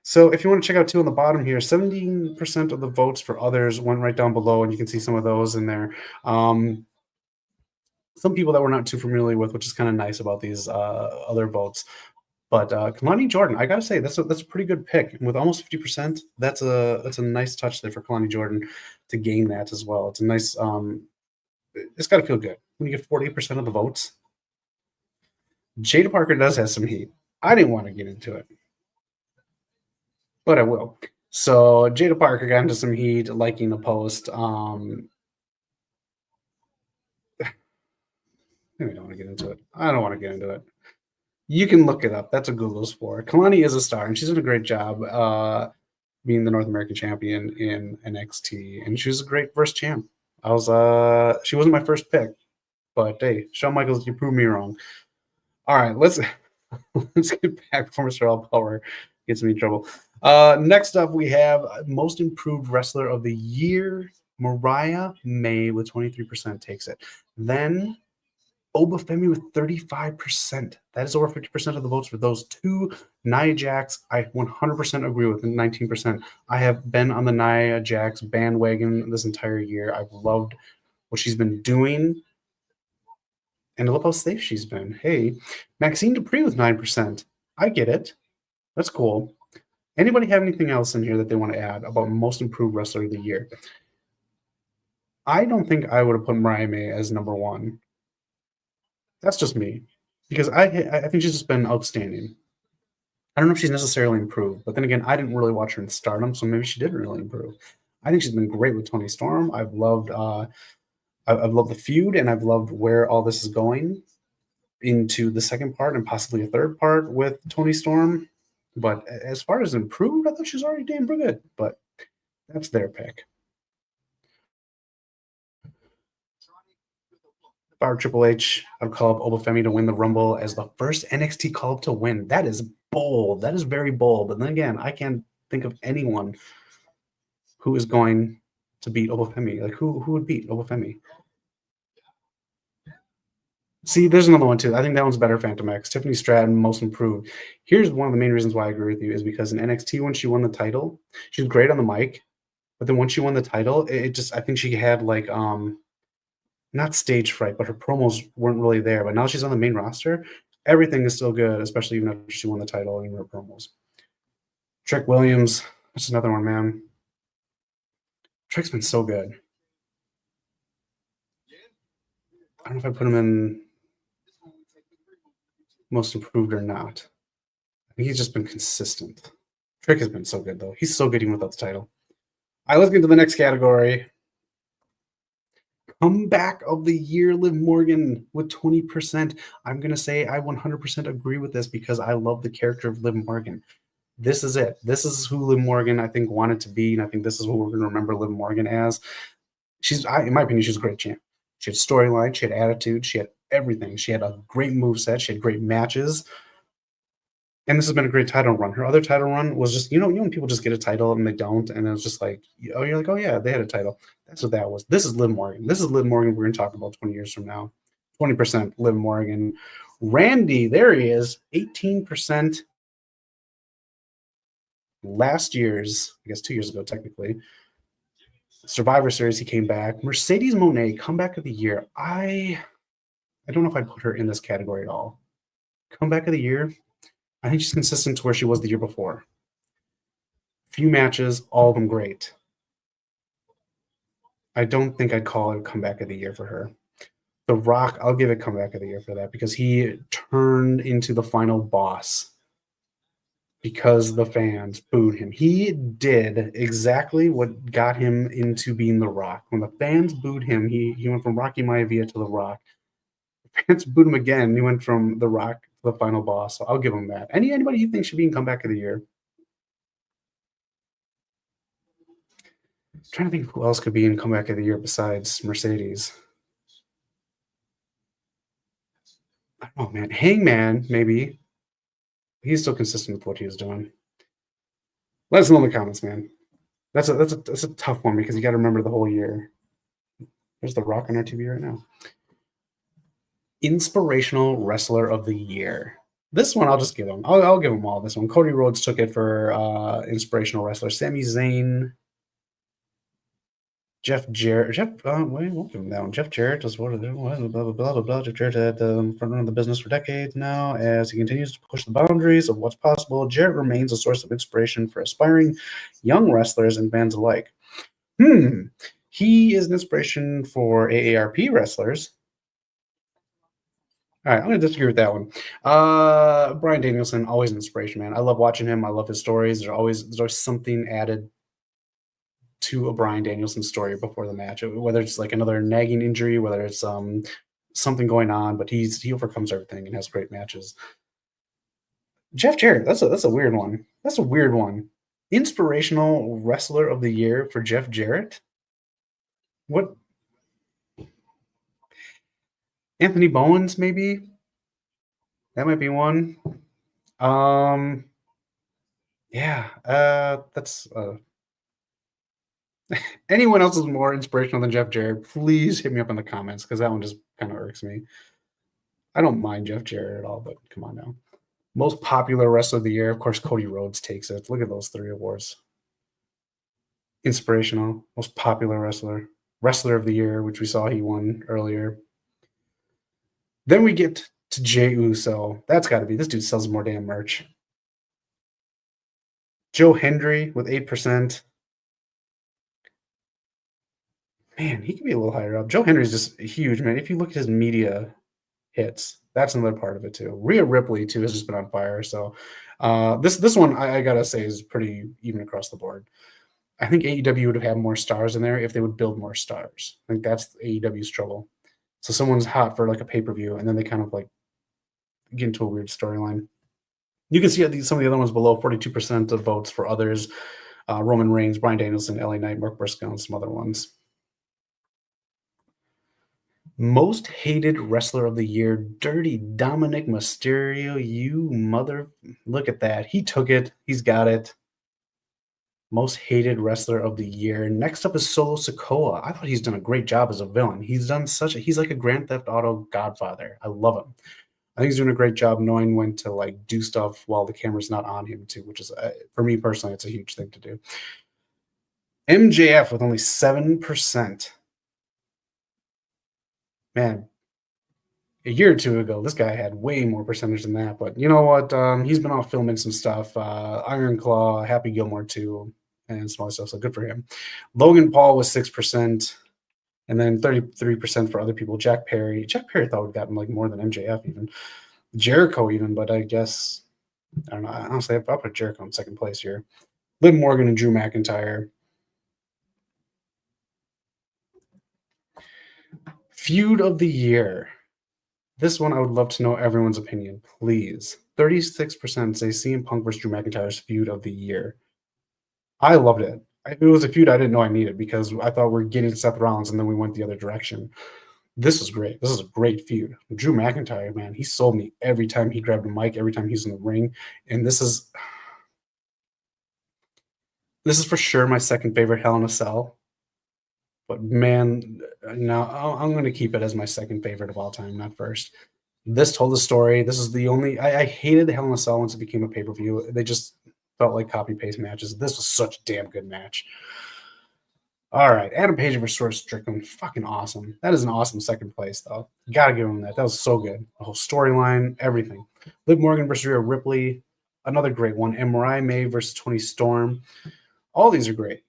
So if you want to check out 2 on the bottom here, 17% of the votes for others went right down below, and you can see some of those in there. Some people that we're not too familiar with, which is kind of nice about these other votes. But Kalani Jordan, I gotta say, that's a pretty good pick. With almost 50%, that's a nice touch there for Kalani Jordan to gain that as well. It's a nice it's gotta feel good when you get 40% of the votes. Jada Parker does have some heat. I didn't want to get into it, but I will. So Jada Parker got into some heat liking the post. Maybe I don't want to get into it. I don't want to get into it. You can look it up. That's what Google's for. Kalani is a star, and she's done a great job being the North American champion in NXT, and she was a great first champ. She wasn't my first pick, but hey, Shawn Michaels, you proved me wrong. All right, let's get back before Mr. All Power gets me in trouble. Next up, we have Most Improved Wrestler of the Year. Mariah May with 23% takes it. Then Obafemi with 35%. That is over 50% of the votes for those 2. Nia Jax, I 100% agree with 19%. I have been on the Nia Jax bandwagon this entire year. I've loved what she's been doing. And I love how safe she's been. Hey, Maxine Dupree with 9%. I get it. That's cool. Anybody have anything else in here that they want to add about Most Improved Wrestler of the Year? I don't think I would have put Mariah May as number 1. That's just me, because I think she's just been outstanding. I don't know if she's necessarily improved, but then again, I didn't really watch her in Stardom, so maybe she didn't really improve. I think she's been great with Toni Storm. I've loved the feud, and I've loved where all this is going into the second part and possibly a third part with Toni Storm. But as far as improved, I thought she was already damn good. But that's their pick. If I were Triple H, I'd call up Obafemi to win the Rumble as the first NXT call-up to win. That is bold. That is very bold. But then again, I can't think of anyone who is going to beat Obafemi. Like, who would beat Obafemi? See, there's another one too. I think that one's better, Phantom X. Tiffany Stratton, most improved. Here's one of the main reasons why I agree with you is because in NXT when she won the title, she was great on the mic, but then once she won the title, it just I think she had like not stage fright, but her promos weren't really there. But now she's on the main roster, everything is still good, especially even after she won the title and her promos. Trick Williams, that's another one, man. Trick's been so good. I don't know if I put him in most improved or not. I think he's just been consistent. Trick has been so good though. He's so good even without the title. All right, let's get to the next category. Comeback of the year, Liv Morgan with 20%. I'm going to say I 100% agree with this because I love the character of Liv Morgan. This is it. This is who Liv Morgan, I think, wanted to be, and I think this is what we're going to remember Liv Morgan as. In my opinion, she's a great champ. She had storyline, she had attitude, she had everything. She had a great moveset, she had great matches. And this has been a great title run. Her other title run was just, when people just get a title and they don't, and it's just like, oh, you're like, oh yeah, they had a title. That's what that was. This is Liv Morgan. This is Liv Morgan we're going to talk about 20 years from now. 20% Liv Morgan. Randy, there he is, 18%. Last year's, I guess 2 years ago, technically, Survivor Series, he came back. Mercedes Moné, comeback of the year. I don't know if I'd put her in this category at all. Comeback of the year, I think she's consistent to where she was the year before. Few matches, all of them great. I don't think I'd call it comeback of the year for her. The Rock, I'll give it comeback of the year for that because he turned into the final boss because the fans booed him. He did exactly what got him into being The Rock. When the fans booed him, he went from Rocky Maivia to The Rock. The fans booed him again. He went from The Rock to the final boss. So I'll give him that. Anybody you think should be in comeback of the year? I'm trying to think who else could be in comeback of the year besides Mercedes. I don't know, man. Hangman, maybe. He's still consistent with what he was doing. Let us know in the comments, man. That's a tough one because you got to remember the whole year. There's The Rock on our TV right now. Inspirational Wrestler of the Year. This one I'll just give him. I'll give him all this one. Cody Rhodes took it for Inspirational Wrestler. Sami Zayn. Jeff Jarrett. Wait, won't give him that one. Jeff Jarrett does what? Blah, blah, blah, blah, blah. Jeff Jarrett had the front run of the business for decades now. As he continues to push the boundaries of what's possible, Jarrett remains a source of inspiration for aspiring young wrestlers and fans alike. He is an inspiration for AARP wrestlers. All right, I'm going to disagree with that one. Bryan Danielson, always an inspiration, man. I love watching him. I love his stories. There's always something added to a Bryan Danielson story before the match, whether it's like another nagging injury, whether it's something going on, but he overcomes everything and has great matches. Jeff Jarrett, that's a weird one. That's a weird one. Inspirational Wrestler of the Year for Jeff Jarrett. What? Anthony Bowens, maybe? That might be one. Yeah, that's anyone else is more inspirational than Jeff Jarrett, please hit me up in the comments because that one just kind of irks me. I don't mind Jeff Jarrett at all, but come on now. Most popular wrestler of the year, of course, Cody Rhodes takes it. Look at those 3 awards. Inspirational, most popular wrestler, wrestler of the year, which we saw he won earlier. Then we get to Jey Uso. That's got to be, this dude sells more damn merch. Joe Hendry with 8%. Man, he could be a little higher up. Joe Hendry's just huge, man. If you look at his media hits, that's another part of it too. Rhea Ripley too has just been on fire. So this one I gotta say is pretty even across the board. I think AEW would have had more stars in there if they would build more stars. I think that's AEW's trouble. So someone's hot for like a pay-per-view, and then they kind of like get into a weird storyline. You can see some of the other ones below, 42% of votes for others. Roman Reigns, Bryan Danielson, LA Knight, Mark Briscoe, and some other ones. Most hated wrestler of the year, Dirty Dominic Mysterio. You mother, look at that. He took it. He's got it. Most hated wrestler of the year. Next up is Solo Sikoa. I thought he's done a great job as a villain. He's like a Grand Theft Auto godfather. I love him. I think he's doing a great job knowing when to like do stuff while the camera's not on him too, which is for me personally, it's a huge thing to do. MJF with only 7%. Man, a year or two ago, this guy had way more percentage than that. But you know what? He's been off filming some stuff. Iron Claw, Happy Gilmore too, and some other stuff. So good for him. Logan Paul was 6%, and then 33% for other people. Jack Perry thought we'd gotten like more than MJF even. Jericho even, but I guess I don't know. Honestly, I'll put Jericho in second place here. Liv Morgan and Drew McIntyre. Feud of the year. This one, I would love to know everyone's opinion, please. 36% say CM Punk versus Drew McIntyre's feud of the year. I loved it. It was a feud I didn't know I needed because I thought we're getting Seth Rollins and then we went the other direction. This was great. This is a great feud. Drew McIntyre, man, he sold me every time he grabbed a mic, every time he's in the ring. And this is for sure my second favorite Hell in a Cell. But man, no, I'm going to keep it as my second favorite of all time, not first. This told the story. This is the only. I hated the Hell in a Cell once it became a pay-per-view. They just felt like copy-paste matches. This was such a damn good match. All right, Adam Page versus Swerve Strickland, fucking awesome. That is an awesome second place, though. You gotta give him that. That was so good. The whole storyline, everything. Liv Morgan versus Rhea Ripley, another great one. And Mariah May versus Toni Storm. All these are great.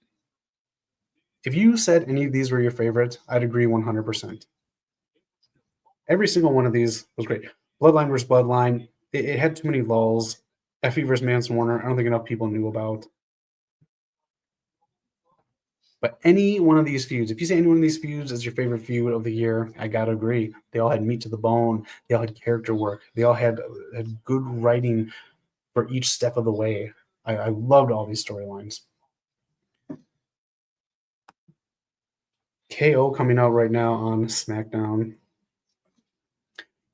If you said any of these were your favorite, I'd agree 100%. Every single one of these was great. Bloodline versus Bloodline, it had too many lulls. Effie versus Manson Warner, I don't think enough people knew about. But any one of these feuds, if you say any one of these feuds is your favorite feud of the year, I gotta agree. They all had meat to the bone. They all had character work. They all had good writing for each step of the way. I loved all these storylines. KO coming out right now on SmackDown.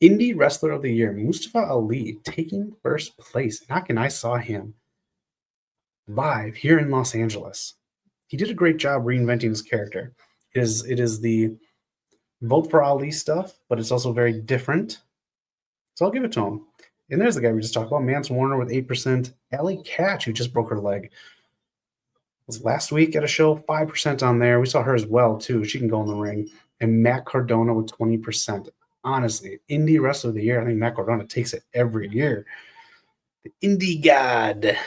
Indie Wrestler of the Year, Mustafa Ali, taking first place. And I saw him live here in Los Angeles. He did a great job reinventing his character. It is the vote for Ali stuff, but it's also very different. So I'll give it to him. And there's the guy we just talked about, Manson Warner with 8%. Allie Katch, who just broke her leg. Was last week at a show, 5% on there. We saw her as well, too. She can go in the ring. And Matt Cardona with 20%. Honestly, Indie Wrestler of the Year, I think Matt Cardona takes it every year. The Indie God.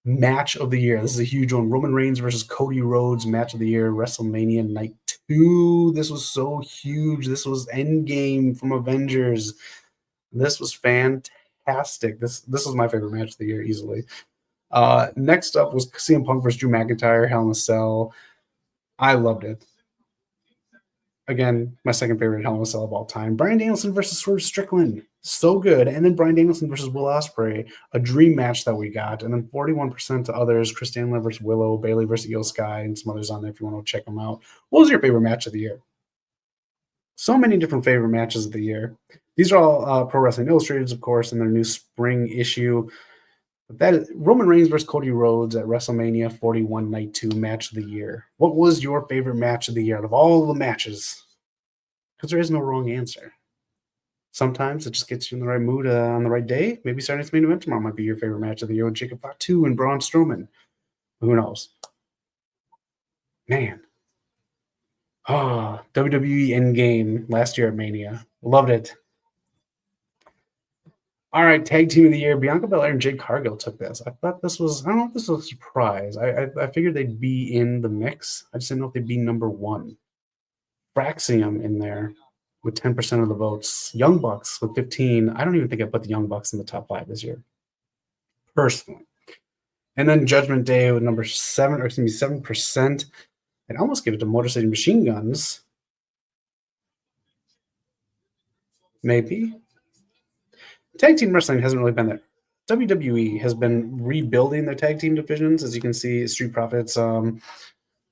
Match of the year. This is a huge one. Roman Reigns versus Cody Rhodes, match of the year, WrestleMania Night 2. This was so huge. This was Endgame from Avengers. This was fantastic. This was my favorite match of the year, easily. Next up was CM Punk versus Drew McIntyre, Hell in a Cell. I loved it. Again, my second favorite Hell in a Cell of all time. Bryan Danielson versus Swerve Strickland. So good. And then Bryan Danielson versus Will Ospreay, a dream match that we got. And then 41% to others. Chris Stanley versus Willow, Bayley versus Io Sky, and some others on there if you want to check them out. What was your favorite match of the year? So many different favorite matches of the year. These are all Pro Wrestling Illustrated, of course, in their new spring issue. But that is Roman Reigns versus Cody Rhodes at WrestleMania 41 Night 2 match of the year. What was your favorite match of the year out of all the matches? Because there is no wrong answer. Sometimes it just gets you in the right mood on the right day. Maybe Saturday Night's Main Event tomorrow might be your favorite match of the year with Jacob Fatu and Braun Strowman. Who knows? Man. Oh, WWE Endgame last year at Mania. Loved it. All right, tag team of the year. Bianca Belair and Jade Cargill took this. I thought this was, I don't know if this was a surprise. I figured they'd be in the mix. I just didn't know if they'd be number one. Braxium in there with 10% of the votes. Young Bucks with 15. I don't even think I put the Young Bucks in the top 5 this year, personally. And then Judgment Day with number 7, or excuse me, 7%. I'd almost give it to Motor City Machine Guns. Maybe. Tag team wrestling hasn't really been there. WWE has been rebuilding their tag team divisions. As you can see, Street Profits are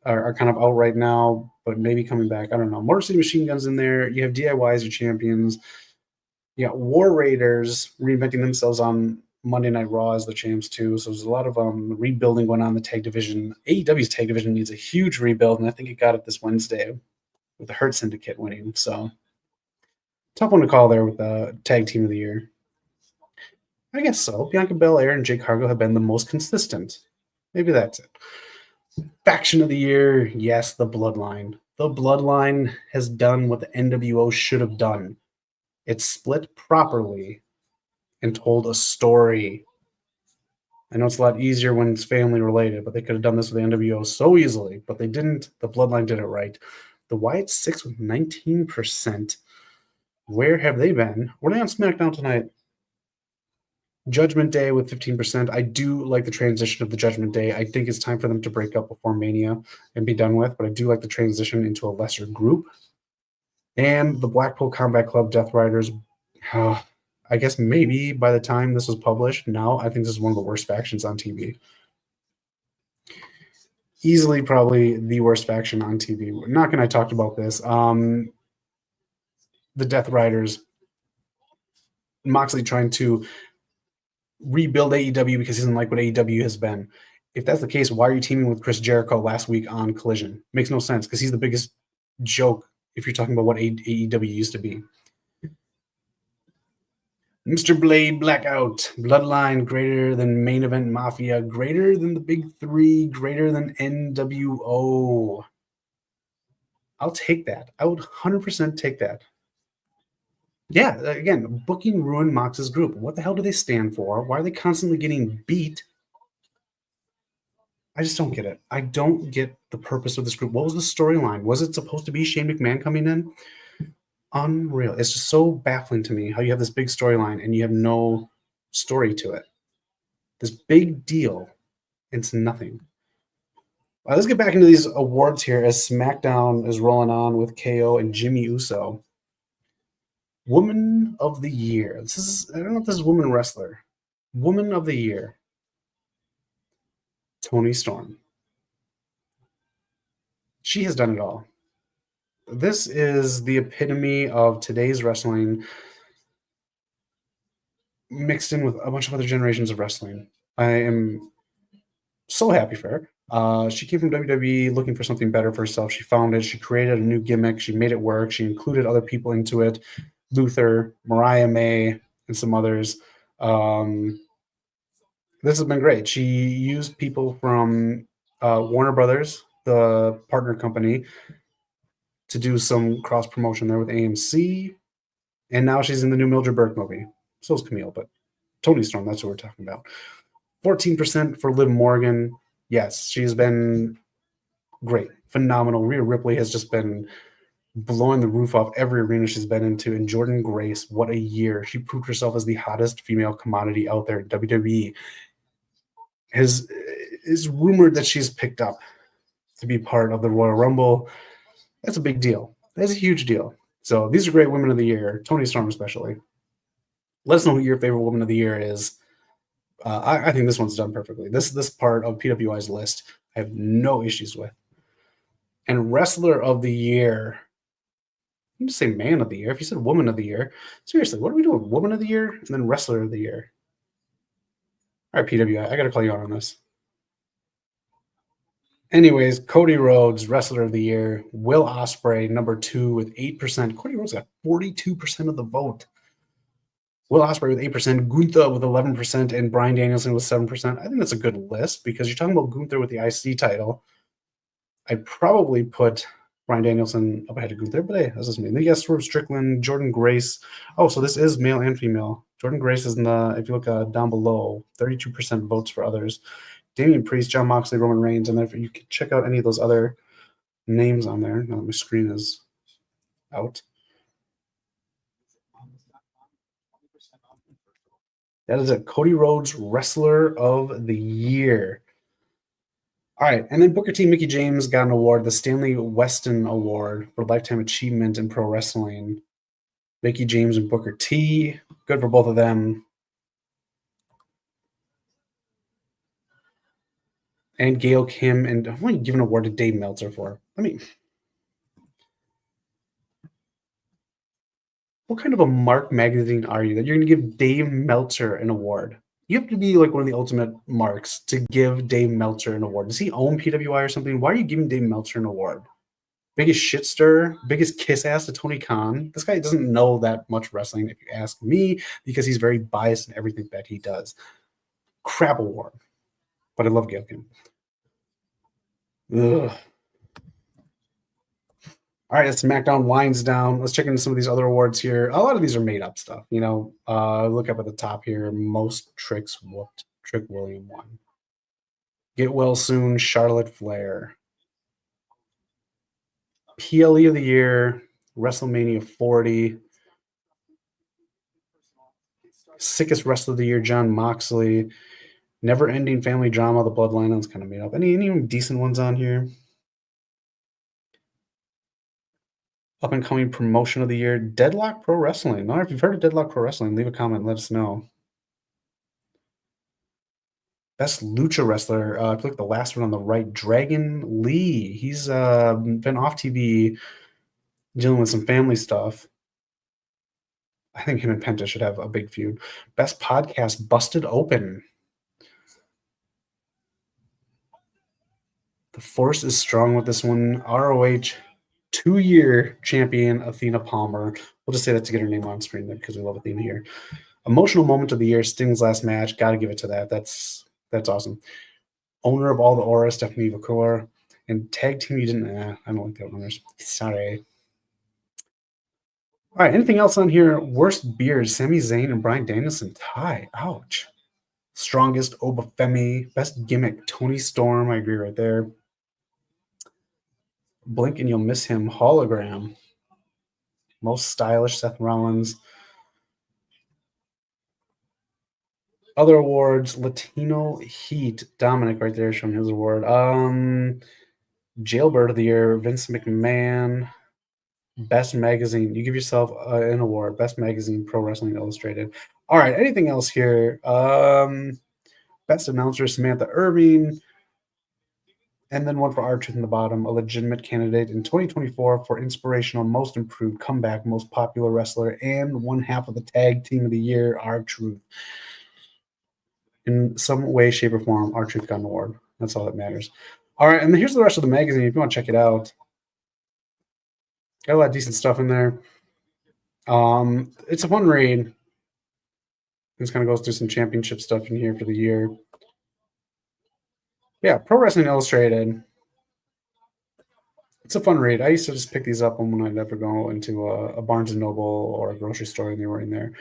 kind of out right now, but maybe coming back. I don't know. Motor City Machine Guns in there. You have DIY as your champions. You got War Raiders reinventing themselves on Monday Night Raw as the champs too. So there's a lot of rebuilding going on in the tag division. AEW's tag division needs a huge rebuild, and I think it got it this Wednesday with the Hurt Syndicate winning. So tough one to call there with the tag team of the year. I guess so. Bianca Belair and Jake Cargill have been the most consistent. Maybe that's it. Faction of the year, yes, the Bloodline. The Bloodline has done what the NWO should have done. It split properly and told a story. I know it's a lot easier when it's family related, but they could have done this with the NWO so easily, but they didn't. The Bloodline did it right. The Wyatt Six with 19%. Where have they been? Were they on SmackDown tonight? Judgment Day with 15%. I do like the transition of the Judgment Day. I think it's time for them to break up before Mania and be done with, but I do like the transition into a lesser group. And the Blackpool Combat Club Death Riders, I guess maybe by the time this was published, now I think this is one of the worst factions on TV. Easily probably the worst faction on TV. Not going to talk about this. The Death Riders, Moxley trying to rebuild AEW because he doesn't like what AEW has been. If that's the case, why are you teaming with Chris Jericho last week on Collision? Makes no sense because he's the biggest joke if you're talking about what AEW used to be. Mr. Blade Blackout, Bloodline greater than Main Event Mafia, greater than the Big Three, greater than NWO. I'll take that. I would 100% take that. Yeah, again, booking ruined Mox's group. What the hell do they stand for? Why are they constantly getting beat? I just don't get it. I don't get the purpose of this group. What was the storyline? Was it supposed to be Shane McMahon coming in? Unreal. It's just so baffling to me how you have this big storyline and you have no story to it. This big deal, it's nothing. All right, let's get back into these awards here as SmackDown is rolling on with KO and Jimmy Uso. Woman of the Year. This is, I don't know if this is woman wrestler. Woman of the Year. Toni Storm. She has done it all. This is the epitome of today's wrestling mixed in with a bunch of other generations of wrestling. I am so happy for her. She came from WWE looking for something better for herself. She found it. She created a new gimmick. She made it work. She included other people into it. Luther, Mariah May, and some others. This has been great. She used people from Warner Brothers, the partner company, to do some cross promotion there with AMC. And now she's in the new Mildred Burke movie. So is Camille, but Toni Storm, that's what we're talking about. 14% for Liv Morgan. Yes, she's been great. Phenomenal. Rhea Ripley has just been blowing the roof off every arena she's been into. And Jordan Grace, what a year. She proved herself as the hottest female commodity out there in WWE. Is rumored that she's picked up to be part of the Royal Rumble. That's a big deal. That's a huge deal. So these are great women of the year, Toni Storm especially. Let us know who your favorite woman of the year is. I think this one's done perfectly. This part of PWI's list I have no issues with. And wrestler of the year, you can just say man of the year. If you said woman of the year, seriously, what are we doing? Woman of the year and then wrestler of the year. All right, PWI, I got to call you out on this. Anyways, Cody Rhodes, wrestler of the year. Will Ospreay, number 2 with 8%. Cody Rhodes got 42% of the vote. Will Ospreay with 8%, Gunther with 11%, and Bryan Danielson with 7%. I think that's a good list because you're talking about Gunther with the IC title. I'd probably put Bryan Danielson up ahead of Gunther, but hey, that's just me. Then you got Swerve Strickland, Jordan Grace. Oh, so this is male and female. Jordan Grace is in the, if you look down below, 32% votes for others. Damian Priest, Jon Moxley, Roman Reigns, and then you can check out any of those other names on there. Now my screen is out. That is it. Cody Rhodes, wrestler of the year. All right, and then Booker T. Mickie James got an award, the Stanley Weston Award for Lifetime Achievement in Pro Wrestling. Mickie James and Booker T. Good for both of them. And Gail Kim, and I'm going to give an award to Dave Meltzer for. I mean, what kind of a Mark magazine are you that you're going to give Dave Meltzer an award? You have to be like one of the ultimate marks to give Dave Meltzer an award. Does he own PWI or something? Why are you giving Dave Meltzer an award? Biggest shit stir, biggest kiss ass to Tony Khan. This guy doesn't know that much wrestling, if you ask me, because he's very biased in everything that he does. Crap award. But I love Gilkin. Ugh. All right, as SmackDown winds down, let's check into some of these other awards here. A lot of these are made up stuff. Look up at the top here. Most tricks whooped. Trick William won. Get well soon, Charlotte Flair. PLE of the year, WrestleMania 40. Sickest wrestler of the year, Jon Moxley. Never ending family drama, the Bloodline. That's kind of made up. Any decent ones on here? Up and coming promotion of the year, Deadlock Pro Wrestling. Now, if you've heard of Deadlock Pro Wrestling, leave a comment and let us know. Best lucha wrestler. I feel like the last one on the right, Dragon Lee. He's been off TV dealing with some family stuff. I think him and Penta should have a big feud. Best podcast, Busted Open. The force is strong with this one. ROH 2-year champion Athena Palmer. We'll just say that to get her name on screen there because we love Athena here. Emotional moment of the year, Sting's last match. Got to give it to that. That's awesome. Owner of all the aura, Stephanie Vacour. And tag team you didn't. I don't like the owners. Sorry. All right. Anything else on here? Worst beards, Sami Zayn and Bryan Danielson tie. Ouch. Strongest Obafemi. Best gimmick, Tony Storm. I agree right there. Blink and you'll miss him. Hologram. Most stylish, Seth Rollins. Other awards, Latino Heat. Dominic right there showing his award. Jailbird of the Year, Vince McMahon. Best Magazine. You give yourself an award. Best Magazine, Pro Wrestling Illustrated. All right, anything else here? Best Announcer, Samantha Irving. And then one for R-Truth in the bottom, a legitimate candidate in 2024 for Inspirational Most Improved Comeback, Most Popular Wrestler, and one half of the Tag Team of the Year, R-Truth. In some way, shape, or form, R-Truth got an award. That's all that matters. All right, and here's the rest of the magazine if you want to check it out. Got a lot of decent stuff in there. It's a fun read. This kind of goes through some championship stuff in here for the year. Yeah, Pro Wrestling Illustrated. It's a fun read. I used to just pick these up when I'd ever go into a Barnes & Noble or a grocery store and they were in there.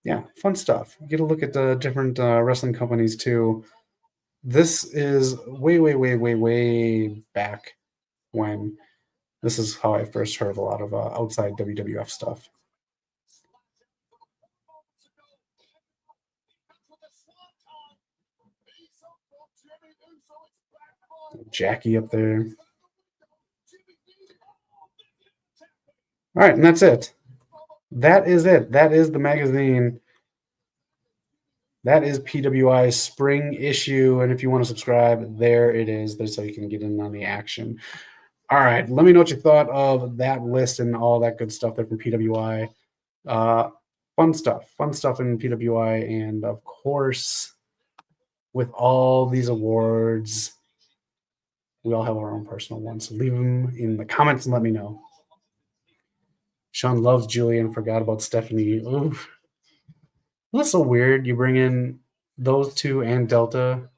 Yeah, fun stuff. You get a look at the different wrestling companies too. This is way back when this is how I first heard of a lot of outside WWF stuff. Jackie up there. All right, and that's it. That is it. That is the magazine. That is PWI's spring issue. And if you want to subscribe, there it is. There's so you can get in on the action. All right. Let me know what you thought of that list and all that good stuff there from PWI. Fun stuff in PWI. And of course, with all these awards, we all have our own personal ones. So leave them in the comments and let me know. Shawn loves Julian, forgot about Stephanie. Oof. That's so weird. You bring in those two and Delta,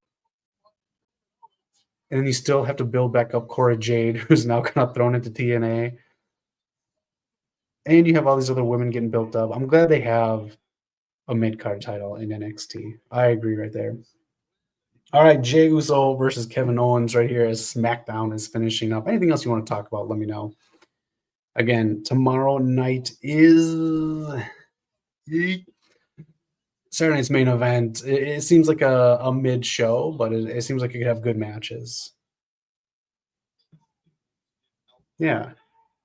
and then you still have to build back up Cora Jade, who's now kind of thrown into TNA. And you have all these other women getting built up. I'm glad they have a mid-card title in NXT. I agree right there. All right, Jey Uso versus Kevin Owens right here as SmackDown is finishing up. Anything else you want to talk about, let me know. Again, tomorrow night is Saturday night's main event. It seems like a mid-show, but it seems like it could have good matches. Yeah.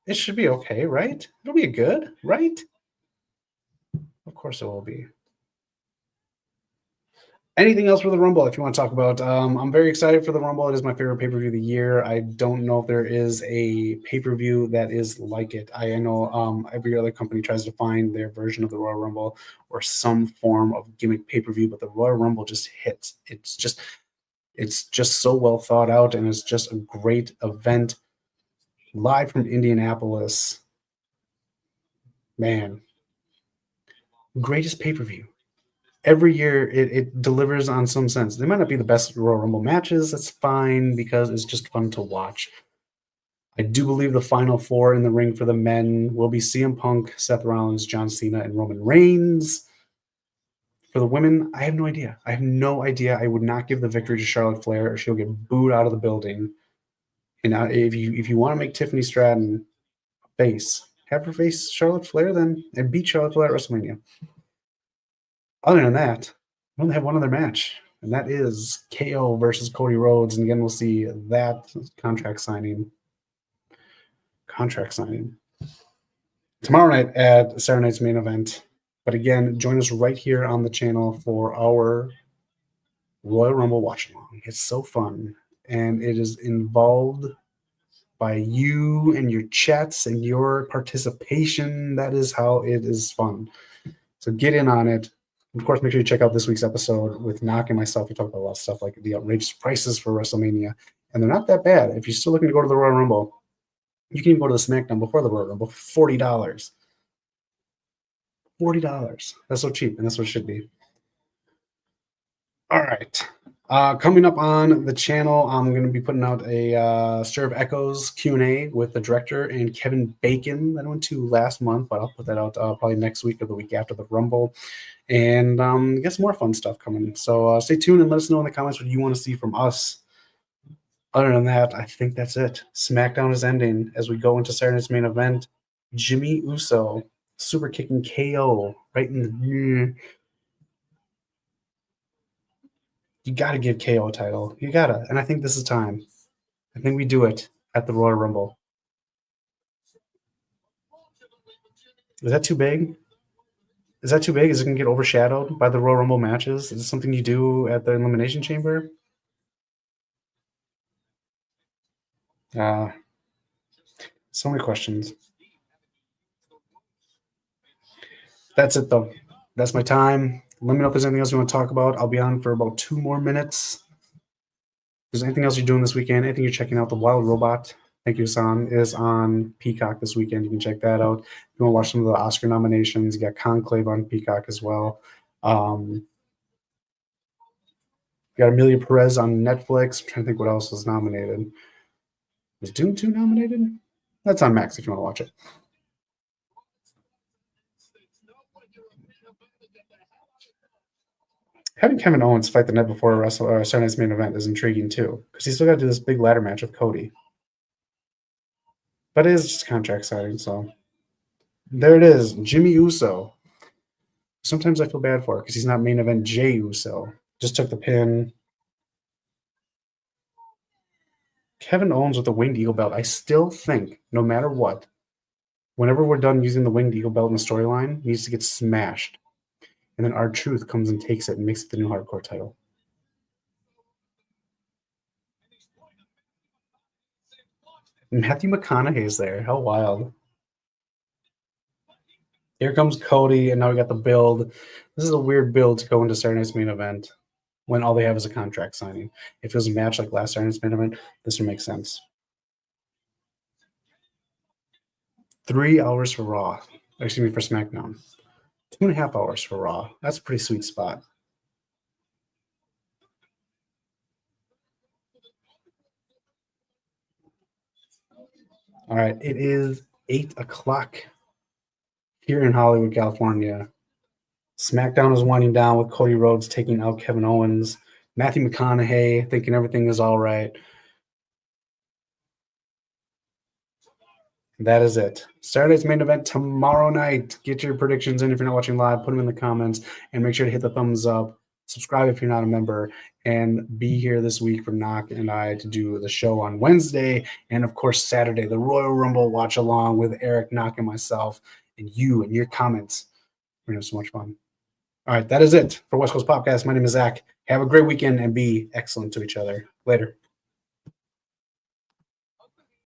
It should be okay, right? It'll be good, right? Of course it will be. Anything else for the Rumble if you want to talk about? I'm very excited for the Rumble. It is my favorite pay-per-view of the year. I don't know if there is a pay-per-view that is like it. I know every other company tries to find their version of the Royal Rumble or some form of gimmick pay-per-view, but the Royal Rumble just hits. It's just so well thought out, and it's just a great event. Live from Indianapolis. Man, greatest pay-per-view. Every year it delivers on some sense. They might not be the best Royal Rumble matches. That's fine because it's just fun to watch. I do believe the final four in the ring for the men will be CM Punk, Seth Rollins, John Cena, and Roman Reigns. For the women, I have no idea. I have no idea. I would not give the victory to Charlotte Flair, or she'll get booed out of the building. And if you want to make Tiffany Stratton face, have her face Charlotte Flair then and beat Charlotte Flair at WrestleMania. Other than that, we only have one other match, and that is KO versus Cody Rhodes. And again, we'll see that contract signing tomorrow night at Saturday night's main event. But again, join us right here on the channel for our Royal Rumble watch along. It's so fun, and it is involved by you and your chats and your participation. That is how it is fun. So get in on it. Of course, make sure you check out this week's episode with Knock and myself. We talk about a lot of stuff like the outrageous prices for WrestleMania, and they're not that bad. If you're still looking to go to the Royal Rumble, you can even go to the SmackDown before the Royal Rumble for $40. $40. That's so cheap, and that's what it should be. All right. Coming up on the channel, I'm going to be putting out a Stir of Echoes Q&A with the director and Kevin Bacon that I went to last month, but I'll put that out probably next week or the week after the Rumble. And get some more fun stuff coming. So stay tuned and let us know in the comments what you want to see from us. Other than that, I think that's it. SmackDown is ending as we go into Saturday's main event. Jimmy Uso super kicking KO right in the... You got to give KO a title. You got to. And I think this is time. I think we do it at the Royal Rumble. Is that too big? Is that too big? Is it going to get overshadowed by the Royal Rumble matches? Is it something you do at the Elimination Chamber? So many questions. That's it, though. That's my time. Let me know if there's anything else you want to talk about. I'll be on for about 2 more minutes. If there's anything else you're doing this weekend, anything you're checking out, The Wild Robot, thank you, Son, is on Peacock this weekend. You can check that out. If you want to watch some of the Oscar nominations, you got Conclave on Peacock as well. You got Amelia Perez on Netflix. I'm trying to think what else was nominated. Was Doom 2 nominated? That's on Max if you want to watch it. Having Kevin Owens fight the night before Saturday night's main event is intriguing too, because he's still got to do this big ladder match with Cody. But it is just contract signing, so there it is. Jimmy Uso. Sometimes I feel bad for it because he's not main event Jey Uso. Just took the pin. Kevin Owens with the Winged Eagle belt. I still think, no matter what, whenever we're done using the Winged Eagle belt in the storyline, needs to get smashed. And then R-Truth comes and takes it and makes it the new hardcore title. Matthew McConaughey is there. How wild. Here comes Cody, and now we got the build. This is a weird build to go into Saturday night's main event when all they have is a contract signing. If it was a match like last Saturday night's main event, this would make sense. 3 hours for Raw. Excuse me, for SmackDown. 2.5 hours for Raw. That's a pretty sweet spot. All right, it is 8 o'clock here in Hollywood, California. SmackDown is winding down with Cody Rhodes taking out Kevin Owens. Matthew McConaughey thinking everything is all right. That is it. Saturday's main event tomorrow night. Get your predictions in if you're not watching live. Put them in the comments and make sure to hit the thumbs up. Subscribe if you're not a member, and be here this week for Knock and I to do the show on Wednesday, and of course Saturday, the Royal Rumble watch along with Eric, Knock, and myself, and you and your comments. We're gonna have so much fun. All right, that is it for West Coast Podcast. My name is Zach. Have a great weekend and be excellent to each other. Later.